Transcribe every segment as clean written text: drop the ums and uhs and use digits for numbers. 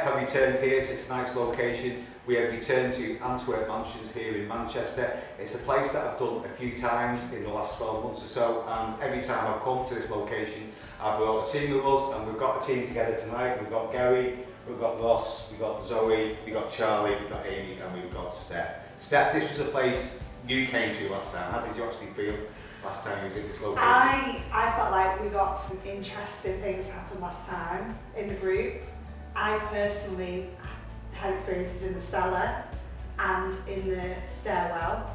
have returned here to tonight's location. We have returned to Antwerp Mansions here in Manchester. It's a place that I've done a few times in the last 12 months or so, and every time I've come to this location, I've brought a team with us, and we've got a team together tonight. We've got Gary, we've got Ross, we've got Zoe, we've got Charlie, we've got Amy, and we've got Steph. Steph, this was a place you came to last time. How did you actually feel last time you was in this location? I felt like we got some interesting things happen last time in the group. I personally had experiences in the cellar and in the stairwell,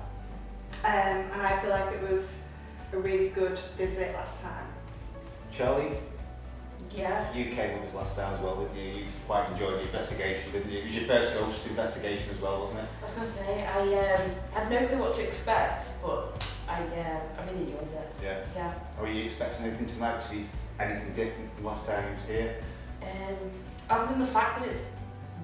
and I feel like it was a really good visit last time. Charlie? Yeah. You came with us last time as well, didn't you? You quite enjoyed the investigation, didn't you? It was your first ghost investigation as well, wasn't it? I was going to say, I had no clue what to expect, but I really enjoyed it. Yeah. Yeah. Are you expecting anything tonight to be anything different from last time you was here? Other than the fact that it's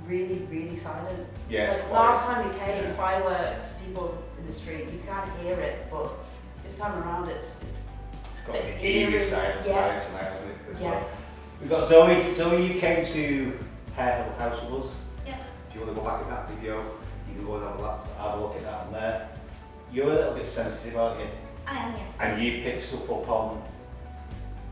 really, really silent. Yes. Like last time we came, fireworks, people in the street, you can't hear it, but this time around it's got an eerie style tonight, hasn't it? As yeah. Well. We've got Zoe. Zoe, you came to Hare Hill House with us. Yeah. Do you want to go back in that video? You can go and have a look at that on there. You're a little bit sensitive, aren't you? I am, yes. And you picked stuff up on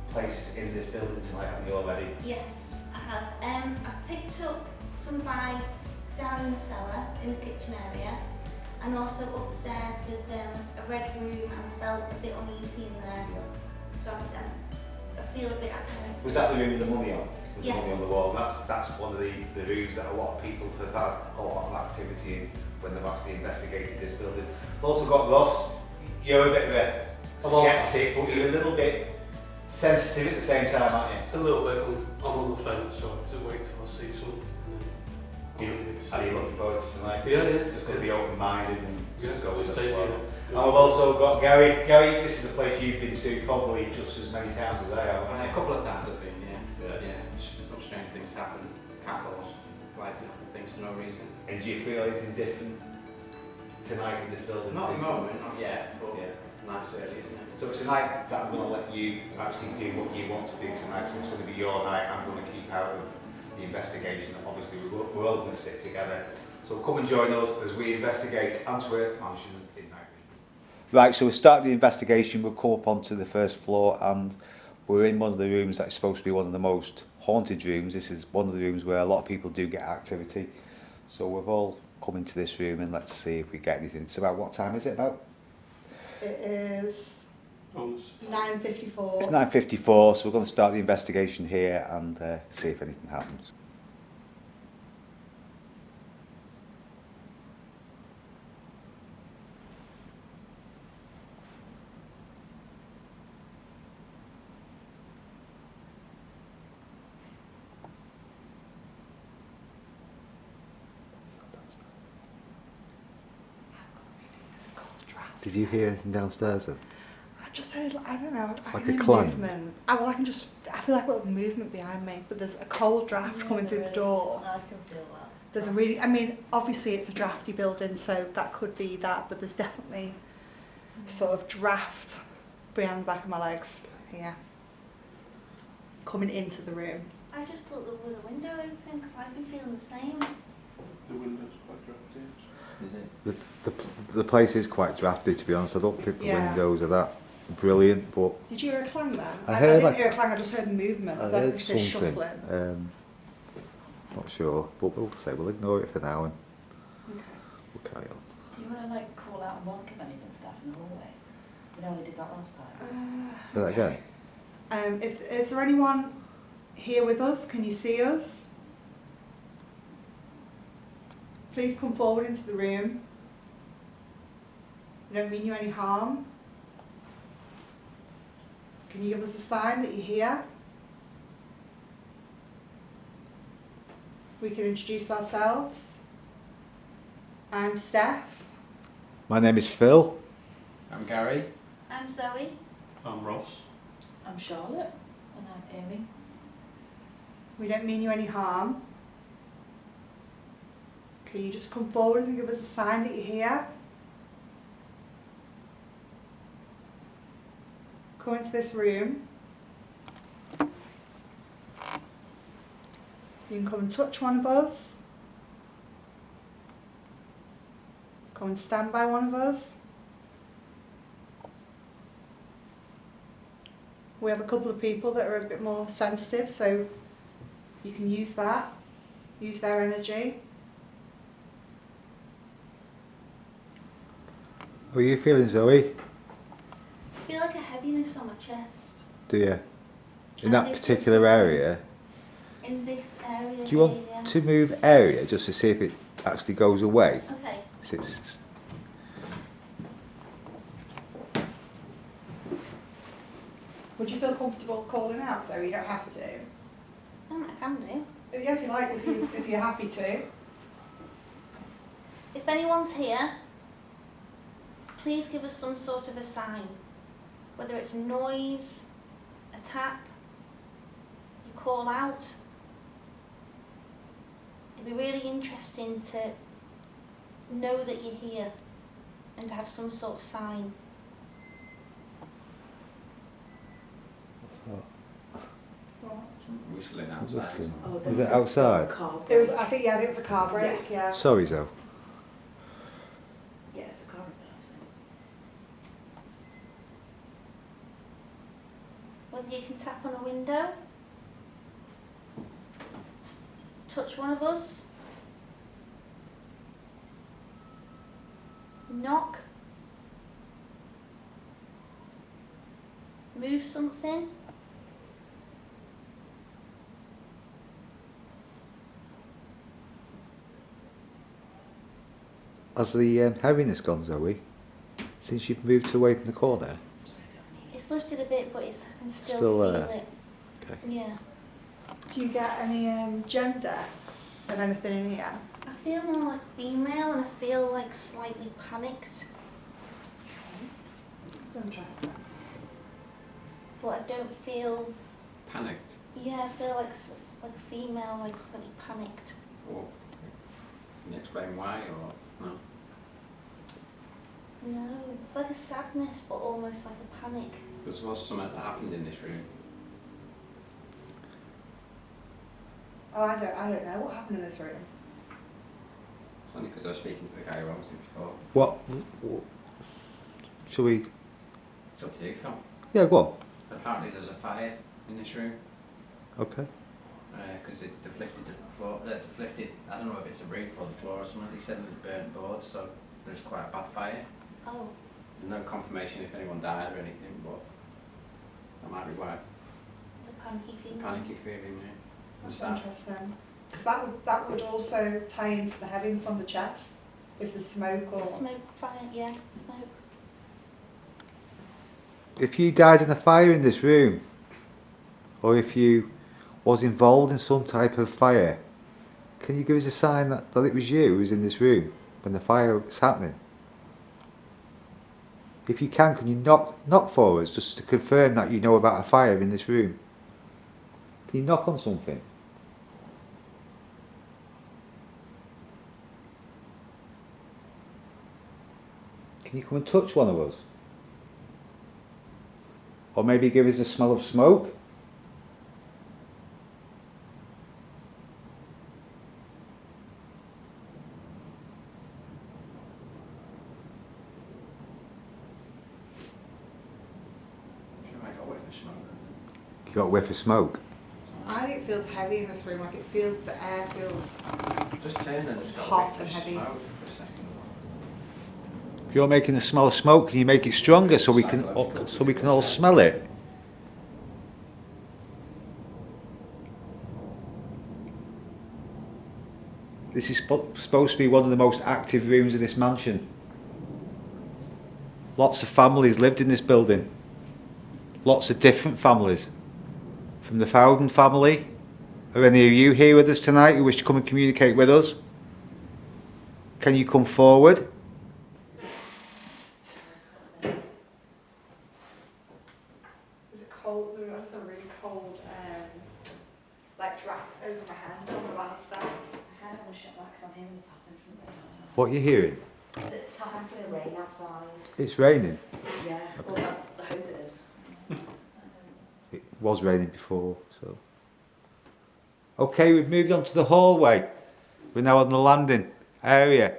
places in this building tonight, haven't you already? Yes, I have. I've picked up some vibes down in the cellar, in the kitchen area, and also upstairs there's a red room and I felt a bit uneasy in there. So I feel a bit apprehensive. Was that the room with the money on? With Yes. the money on the wall? That's one of the rooms that a lot of people have had a lot of activity in when they've actually investigated this building. We've also got Ross. You're a bit of a skeptic, but you're a little bit sensitive at the same time, aren't you? A little bit. I'm on the fence, so I have to wait till I see something. Are you looking forward to tonight? Yeah. Just going to be open-minded and just go with the flow. Yeah. And we've also got Gary. Gary, this is a place you've been to probably just as many times as I have. A couple of times I've been, some strange things happen, catballs lighting up and things for no reason. And do you feel anything different tonight in this building? Not at the moment, not yet, but night's early, isn't it? So it's a night that I'm going to let you actually do what you want to do tonight, so it's going to be your night. I'm going to keep out of the investigation. Obviously we're all going to stick together. So come and join us as we investigate Antwerp Mansions in night. Right, so we start the investigation. We'll come up onto the first floor and we're in one of the rooms that's supposed to be one of the most haunted rooms. This is one of the rooms where a lot of people do get activity. So we've all come into this room and let's see if we get anything. It's about, what time is it about? It is 9:54. It's 9:54, so we're going to start the investigation here and see if anything happens. Did you hear anything downstairs then? I just heard, I don't know, I Like can a hear clang? movement. I feel like there's movement behind me, but there's a cold draft coming through the door. I can feel that. There's a really, I mean, obviously it's a drafty building, so that could be that, but there's definitely sort of draft behind the back of my legs here, coming into the room. I just thought there was a window open because I've been feeling the same. The window's quite drafty. Is it? The place is quite drafty, to be honest. I don't think the Yeah. windows are that brilliant, but Did you hear a clang then? I heard didn't like- hear a clang, I just heard movement. I I don't heard know if there's something. shuffling. Not sure, but we'll say we'll ignore it for now and Okay. we'll carry on. Do you want to like call out and welcome anything staff in the hallway? You know we did that last time. Say that again. Is there anyone here with us? Can you see us? Please come forward into the room. We don't mean you any harm. Can you give us a sign that you're here? We can introduce ourselves. I'm Steph. My name is Phil. I'm Gary. I'm Zoe. I'm Ross. I'm Charlotte. And I'm Amy. We don't mean you any harm. Can you just come forward and give us a sign that you're here? Come into this room. You can come and touch one of us. Come and stand by one of us. We have a couple of people that are a bit more sensitive, so you can use that, use their energy. How are you feeling, Zoe? I feel like a heaviness on my chest. Do you? In And that there's particular just area? in this area. Do you want here, yeah. to move area just to see if it actually goes away? Okay. So it's- Would you feel comfortable calling out, so you don't have to? I can do. Yeah, if you like, if you're happy to. If anyone's here, please give us some sort of a sign. Whether it's a noise, a tap, you call out. It'd be really interesting to know that you're here and to have some sort of sign. Whistling outside. Whistling. Oh, Was it outside? It was, I think, it was a car break, yeah. Sorry, Zoe. Yeah, it's a car repair. Whether you can tap on a window, touch one of us, knock, move something. Has the heaviness gone, Zoe? Since you've moved away from the corner? It's lifted a bit, but I can still Still feel there. it. Okay. Yeah. Do you get any gender of anything in here? I feel more like female and I feel like slightly panicked, It's interesting. but I don't feel, Panicked. yeah, I feel like like a female, like slightly panicked. Or can you explain why or no? No, it's like a sadness, but almost like a panic. Because there was something that happened in this room. Oh, I don't know what happened in this room. Only because I was speaking to the guy who owns it before. What? Shall we? It's up to you, Phil. Yeah, go on. Apparently there's a fire in this room. Okay. Because they've lifted the floor, they've lifted, I don't know if it's a roof or the floor or something, they said they've burnt boards, so there's quite a bad fire. Oh, There's no confirmation if anyone died or anything, but that might be why. the panicky feeling. Panicky feeling, yeah. That's What's that? interesting. Because that would also tie into the heaviness on the chest, if there's smoke or... Smoke, fire, yeah, smoke. If you died in a fire in this room, or if you was involved in some type of fire, can you give us a sign that it was you who was in this room when the fire was happening? If you can you knock for us just to confirm that you know about a fire in this room? Can you knock on something? Can you come and touch one of us? Or maybe give us a smell of smoke? I'm sure I got away from smoke. You got a whiff of smoke? I think it feels heavy in this room, like it feels, the air feels... Just turned and just got Hot away from and heavy. smoke for a second. If you're making the smell of smoke, can you make it stronger so we can all smell it? This is supposed to be one of the most active rooms in this mansion. Lots of families lived in this building. Lots of different families. From the Fowden family. Are any of you here with us tonight who wish to come and communicate with us? Can you come forward? Is it cold? There was a really cold, like draft over my hand on the banister. I kind of want to shut that because I'm hearing the tapping from the rain outside. What are you hearing? The tapping from the rain outside. It's raining. Yeah, well, I hope it is. It was raining before, so. Okay, we've moved on to the hallway. We're now on the landing area.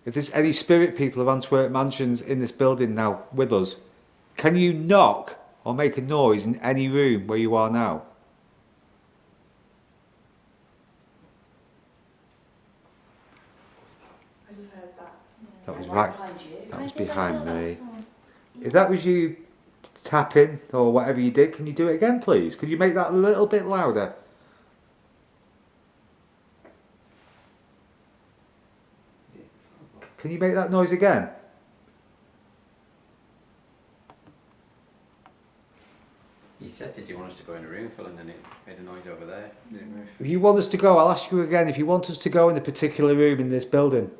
If there's any spirit people of Antwerp Mansions in this building now with us, can you knock or make a noise in any room where you are now? I just heard that. That was Yeah, right. behind you. That was I did, I behind thought that was me. someone. If that was you tapping or whatever you did, can you do it again, please? Could you make that a little bit louder? Can you make that noise again? You said, did you want us to go in a room full, and then it made a noise over there. Didn't move. If you want us to go, I'll ask you again. If you want us to go in a particular room in this building,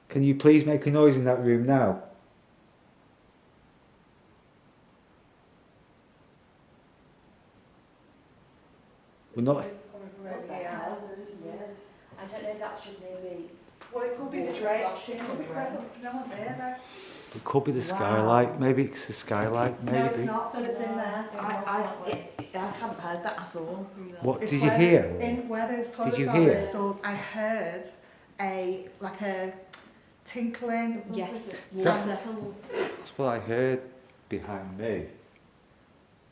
can you please make a noise in that room now? We're not. This is coming from What over the here. hell? Yes. I don't know if that's just maybe. Well, it could be the Water drain. flushing It could be or where no one's here though. It could be the Wow. skylight. Maybe it's the skylight. Maybe. No, it's not. Phil, it's in there. I haven't heard that at all. What It's did you where hear? In where those toilets you are, hear? those stalls, I heard a tinkling. Yes. That's- Water. That's what I heard behind me.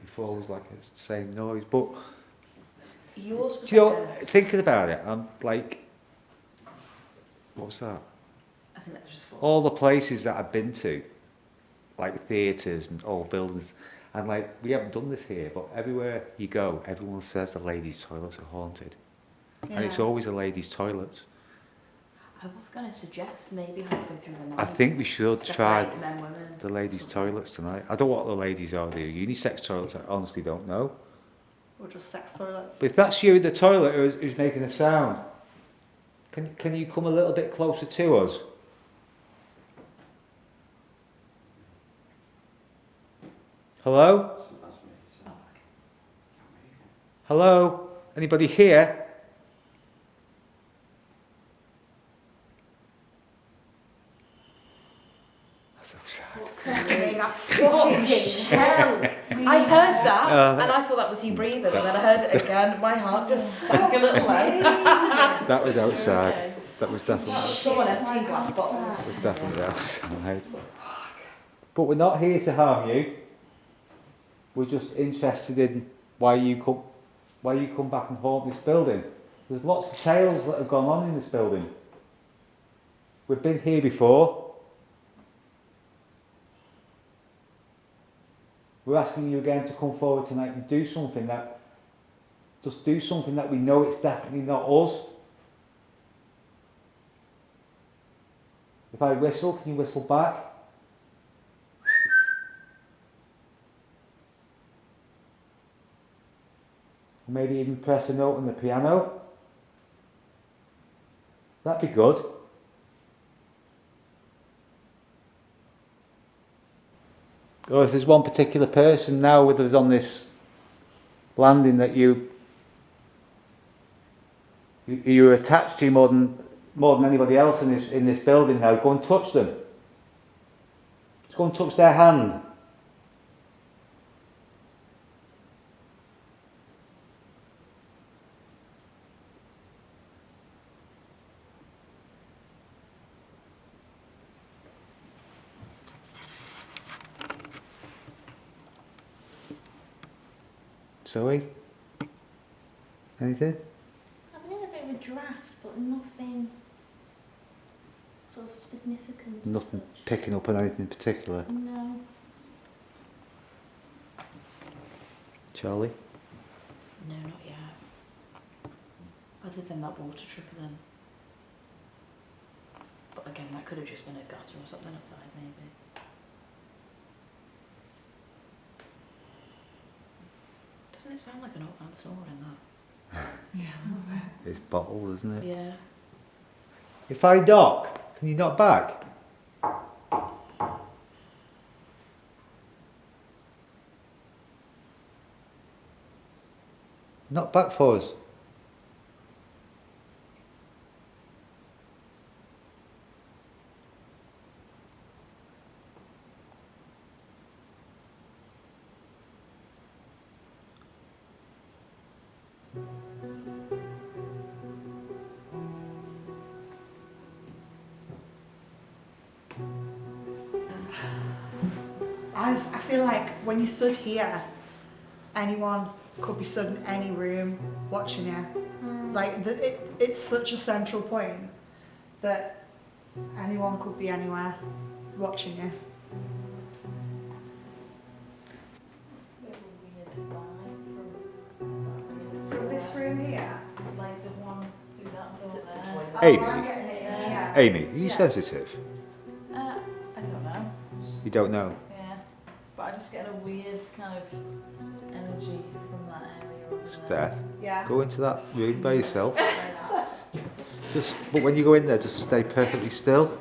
Before was like the same noise, but Yours was do you know, like a- thinking about it, I'm like, what was that? I think that was just for. All the places that I've been to, like theatres and old buildings, and like we haven't done this here, but everywhere you go, everyone says the ladies' toilets are haunted, and it's always a ladies' toilets. I was going to suggest maybe halfway through the night. I think we should try separate men, women. the ladies' something. toilets tonight. I don't know what the ladies are. They're unisex toilets. I honestly don't know. Or just sex toilets. But if that's you in the toilet who's making a sound, can you come a little bit closer to us? Hello? That's me, so. Oh, okay. Hello? Anybody here? That's outside. Fucking that Fucking fucking hell! I heard that, Uh, and I thought that was you breathing, and then I heard it again. My heart just sank a little then. That was outside. Okay. That was definitely, Someone emptying glass that bottles. was definitely outside. But we're not here to harm you. We're just interested in why you come back and haunt this building. There's lots of tales that have gone on in this building. We've been here before. We're asking you again to come forward tonight and do something that we know it's definitely not us. If I whistle, can you whistle back? Maybe even press a note on the piano. That'd be good. Or if there's one particular person now with us on this landing that you're attached to more than anybody else in this building now, go and touch them. Just go and touch their hand. Zoe? Anything? I've been in a bit of a draft, but nothing sort of significant. as Nothing such. picking up on anything in particular. No. Charlie? No, not yet. Other than that water trickling. But again, that could have just been a gutter or something outside, maybe. Doesn't it sound like an old man snoring, that? Yeah. It's bottled, isn't it? Yeah. If I knock, can you knock back? Knock back for us. I feel like when you stood here, anyone could be stood in any room watching you. Like it's such a central point that anyone could be anywhere watching you. Just a bit of a weird vibe From this room here. like the one through that door there. Oh, Amy. I'm getting it in here. Amy, are you Yeah. sensitive? I don't know. You don't know. Yeah, but I just get a weird kind of energy from that area over there. Steph, Yeah. go into that room by yourself. Say that. But when you go in there, just stay perfectly still.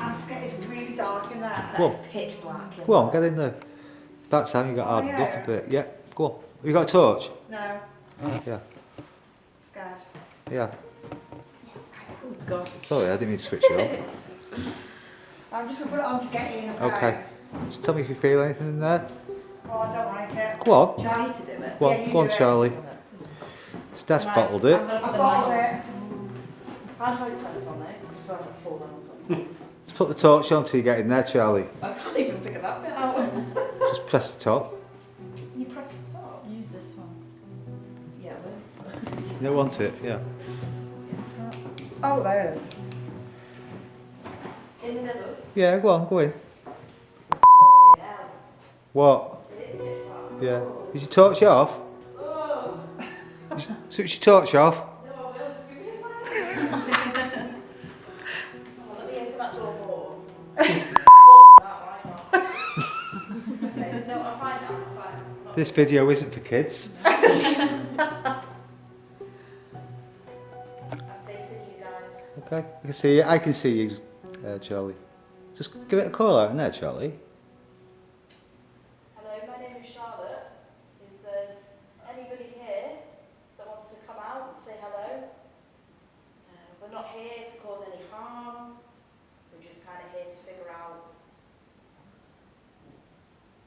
I'm scared. It's really dark in there. Go on. That's pitch black. Go on, get in there. About time you got hardened yeah. up a bit. Yeah, go on. Have you got a torch? No. Yeah, Scared. yeah. Oh god. Sorry, I didn't mean to switch you on. I'm just gonna put it on to get in. Okay. Just tell me if you feel anything in there. Oh, I don't like it. Go on. Do I need to do it? Go Yeah, on, you go on, do it. Charlie. Steph's Right, bottled it. I'm gonna put I the bottled knife- it. How do I turn this on there? Because I don't fall down or something. Just put the torch on till you get in there, Charlie. I can't even figure that bit out. Just press the top. You press the top. Use this one. Yeah, Liz. You don't want it? Yeah. Oh, there it is. In the middle. Yeah, go on, go in. Fucking hell. What? It is pitch black. Yeah. Is your torch off? Oh. Switch your torch off. No, I will. Just give me a second. Oh, let me open that door more. Fuck that, why not? Okay, no, I'm fine now. I'm fine. I'm not- This video isn't for kids. I'm facing you guys. Okay. I can see you. I can see you, Charlie. Just give it a call out in there, Charlie. Hello, my name is Charlotte. If there's anybody here that wants to come out and say hello, we're not here to cause any harm. We're just kind of here to figure out.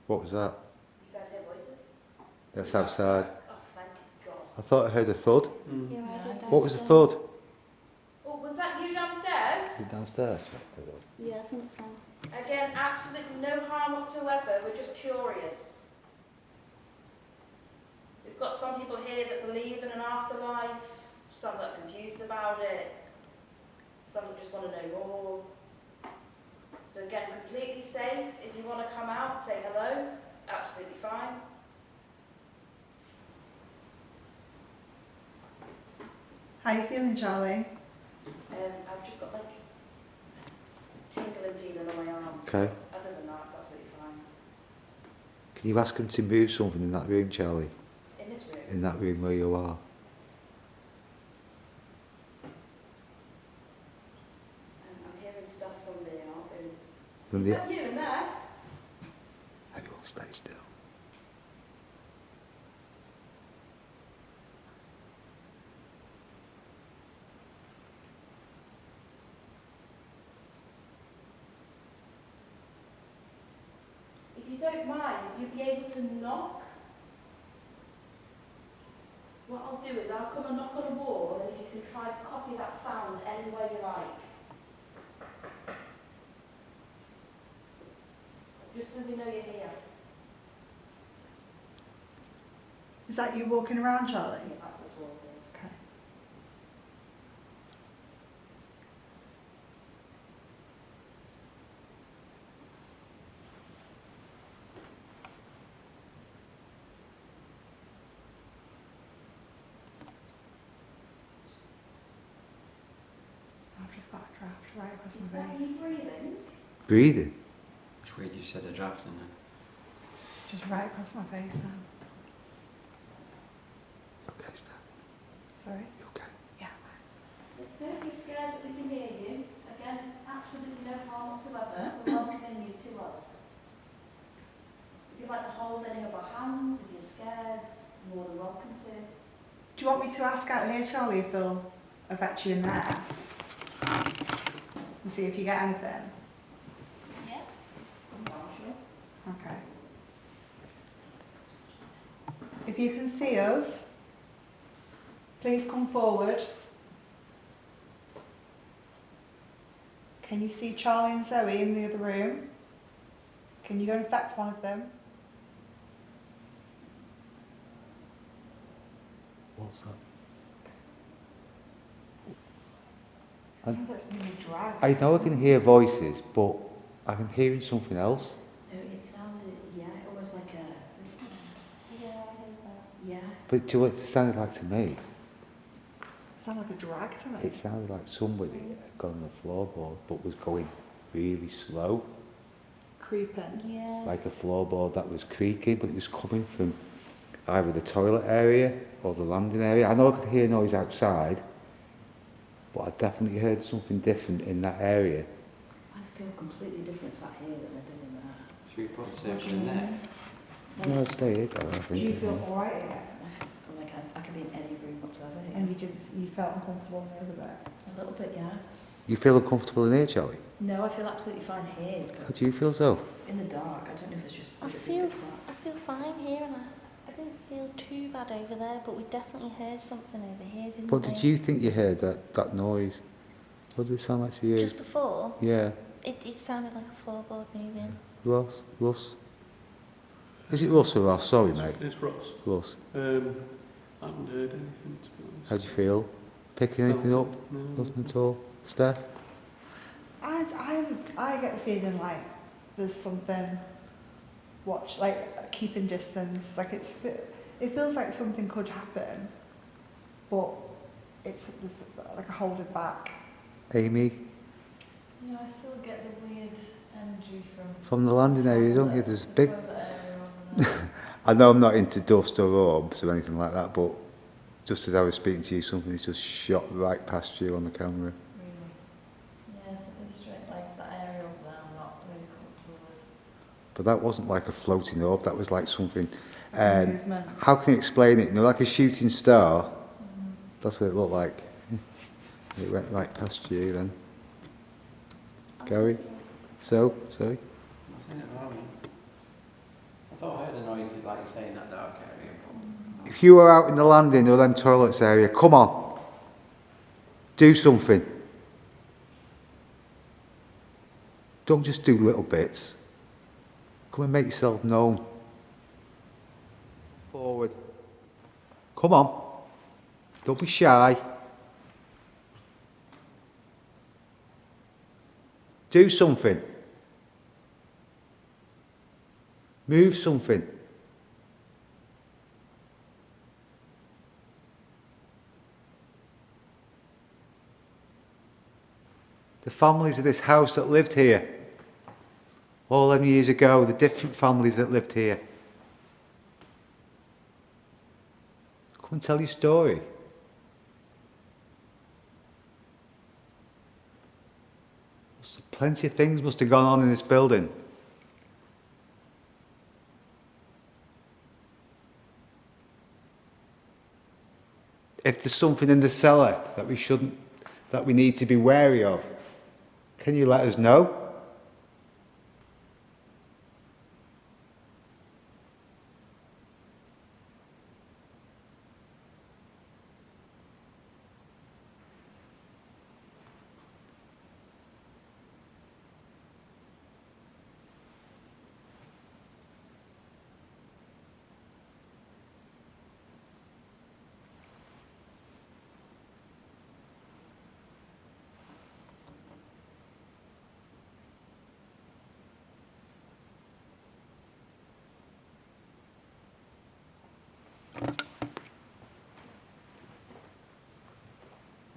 What was that? You guys hear voices? That's outside. Oh, thank God. I thought I heard a thud. Yeah, I did. What was the downstairs. thud? Oh, was that you downstairs? Is it downstairs? Charlie? Yeah, I think so. Again, absolutely no harm whatsoever. We're just curious. We've got some people here that believe in an afterlife, some that are confused about it, some that just want to know more. So again, completely safe. If you want to come out and say hello, absolutely fine. How you feeling, Charlie? I've just got like tingling feeling on my arms. Okay. Other than that, it's absolutely fine. Can you ask him to move something in that room, Charlie? In this room. In that room where you are. I'm hearing stuff from the art room. From Is the- that you in there? Everyone stay still. If you don't mind, you'd be able to knock. What I'll do is I'll come and knock on a wall, and if you can try to copy that sound any way you like. Just so we know you're here. Is that you walking around, Charlie? Yeah, that's the floor here. Okay. I've just got a draft right across Is my that you face. breathing? Breathing. Which way did you said a draft in there? Just right across my face now. Okay, Steph. Sorry? You okay? Yeah. Don't be scared that we can hear you. Again, absolutely no harm whatsoever. We're welcoming you to us. If you'd like to hold any of our hands, if you're scared, you're more than welcome to. Do you want me to ask out here, Charlie, if they'll affect you in there? And see if you get anything? Yeah? I'm sure. Okay. If you can see us, please come forward. Can you see Charlie and Zoe in the other room? Can you go and infect one of them? What's that? I think that's being dragged. I know I can hear voices, but I can hear something else. No, it sounded, yeah, it was like a, Yeah, I heard that. yeah. But do you know what it sounded like to me? Sound like a drag to me. It sounded like somebody had got on the floorboard but was going really slow. Creeping. Yeah. Like a floorboard that was creaking, but it was coming from either the toilet area or the landing area. I know I could hear noise outside, but I definitely heard something different in that area. I feel completely different sat here than I did in there. Should we put a circle in there? No, stay here, though, I Do think. you feel alright here? I feel like I could be in any room whatsoever here. And you felt uncomfortable in the other bit? A little bit, yeah. You feel uncomfortable in here, Charlie? No, I feel absolutely fine here, How but do you feel so? in the dark, I don't know if it's just... I if it's feel a bit quiet. I feel fine here, and I didn't feel too bad over there, but we definitely heard something over here, didn't What we? did you think you heard, that noise? What did it sound like to you? Just before, Yeah. it sounded like a floorboard moving. Russ? Is it Russ or Ross? Sorry, mate. It's Ross. Russ. I haven't heard anything, to be honest. How do you feel? Picking anything Felt up? it. No, Nothing at all? Steph? I get the feeling like there's something like keeping distance. Like it feels like something could happen, but there's like a holding back. Amy? Yeah, I still get the weird energy From the landing area, don't you? There's a big... toilet area over there. I know I'm not into dust or orbs or anything like that, but just as I was speaking to you, something's just shot right past you on the camera. Really. Yeah, it's straight like that area over there I'm not really comfortable with. But that wasn't like a floating orb, that was like something... Movement. how can you explain it? You know, like a shooting star? That's what it looked like. It went right past you then. Gary? So, sorry? Nothing at the moment. I thought I heard a noise, like you say, in that dark area. But If you were out in the landing or them toilets area, come on. Do something. Don't just do little bits. Come and make yourself known. Forward. Come on. Don't be shy. Do something. Move something. The families of this house that lived here all them years ago, the different families that lived here. Come and tell your story. Plenty of things must have gone on in this building. If there's something in the cellar that we need to be wary of, can you let us know?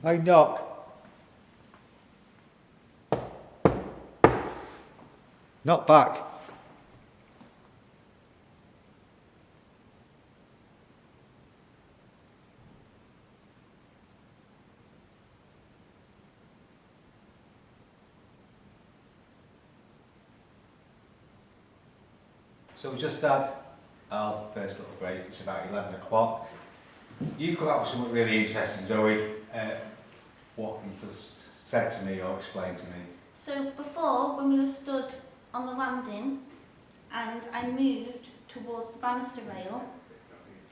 I knock. Not back. So we just had our first little break. It's about 11 o'clock. You come out with something really interesting, Zoe. What you just said to me or explained to me. So before, when we were stood on the landing and I moved towards the banister rail,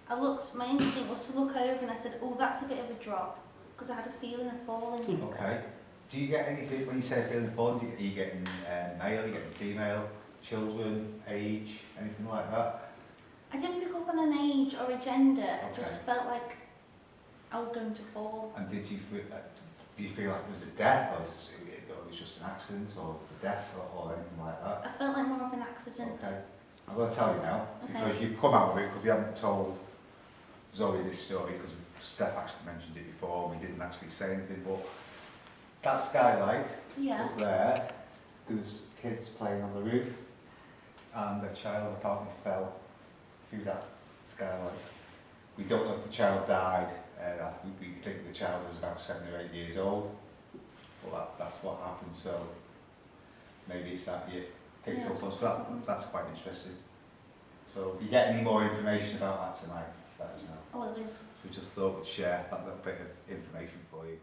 my instinct was to look over and I said, oh, that's a bit of a drop, because I had a feeling of falling. Okay. Do you get anything when you say feeling falling? Are you getting male? Are you getting female? children, age, anything like that? I didn't pick up on an age or a gender. I Okay. just felt like I was going to fall. And did you feel, do you feel like there was a death, or it was just an accident, or was it a death, or anything like that? I felt like more of an accident. Okay. I'm going to tell you now, Okay. because you've come out of it, because we haven't told Zoe this story, because Steph actually mentioned it before, we didn't actually say anything, but that skylight Yeah. up there was kids playing on the roof, and a child apparently fell through that skylight. We don't know if the child died, we think the child was about 7 or 8 years old, but that's what happened, so maybe it's that you picked Yeah, up on, so that's quite interesting. So if you get any more information about that tonight, let us know. I will do. So we just thought we'd share that little bit of information for you.